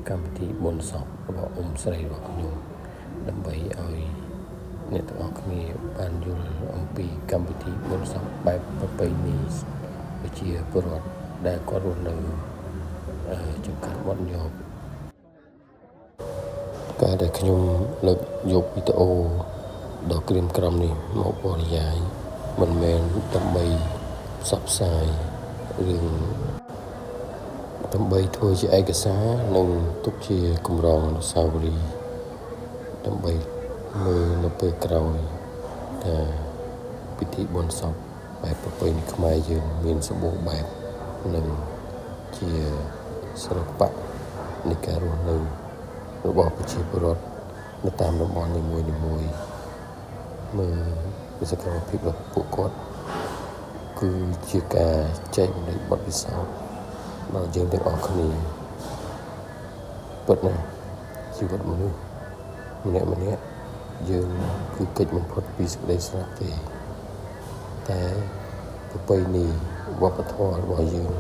កម្មវិធីបុណ្យសពរបស់អ៊ំស្រីរបស់ខ្ញុំដើម្បីឲ្យអ្នកទាំងអស់គ្នាបានយល់អំពីកម្មវិធីបុណ្យសពបែបប្រពៃណីប្រជាពលរដ្ឋដែលគាត់រស់នៅចង្កាត់មាត់ញោកការដែលខ្ញុំលើកយកវីដេអូដ៏ក្រៀមក្រំនេះមកបរិយាយមិនមែនដើម្បីផ្សព្វផ្សាយរឿងដើម្បីធ្វើជាឯកសារនិងទុកជាកម្រងអនុស្សាវរីយ៍ដើម្បីមើលនៅពេលក្រោយថាពិធីបុណ្យសពបែបប្រពៃណីខ្មែរយើងមានសម្បូរបែបនិងជាសិល្បៈនៃការរស់នៅរបស់ប្រជាពលរដ្ឋនៅតាមតំបន់នីមួយៗមើលសកម្មភាពរបស់ពួកគាត់គឺជាការចែកចំណេញបទពិសោធន៍ដល់យើងទាំងអស់គ្នាពិតណាស់ជីវិតមនុស្សម្នាក់យើងគឺកិច្ចបំផុតពីសេចក្តីស្លាប់ទេតែប្រពៃណីវប្បធម៌របស់យើង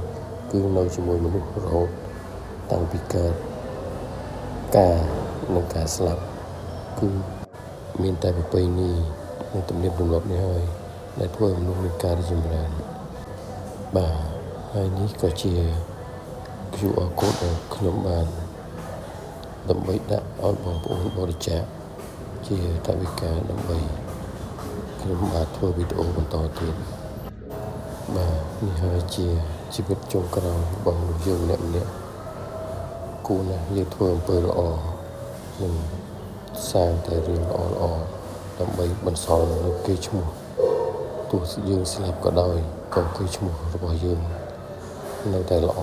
គឺនៅជាមួយមនុស្សរហូតតាំងពីកើតការនិងការស្លាប់គឺមានតែប្រពៃណីនិងទំនៀមទម្លាប់នេះហើយដែលធ្វើឲ្យមនុស្សមានការរីកចម្រើនបាទហើយនេះក៏ជា QR code ដែលខ្ញុំបានដើម្បីដាក់ឲ្យបងប្អូនបរិច្ចាគជាថវិកាដើម្បីខ្ញុំបាទធ្វើវីដេអូបន្តទៀតបាទនេះហើយជាជីវិតចុងក្រោយរបស់មនុស្សយើងម្នាក់គួរណាស់យើងធ្វើអំពើល្អនិងសាងតែរឿងល្អដើម្បីបន្សល់នូវកេរ្តិ៍ឈ្មោះទោះយើងស្លាប់ក៏ដោយក៏កេរ្តិ៍ឈ្មោះរបស់យើងនៅតែល្អ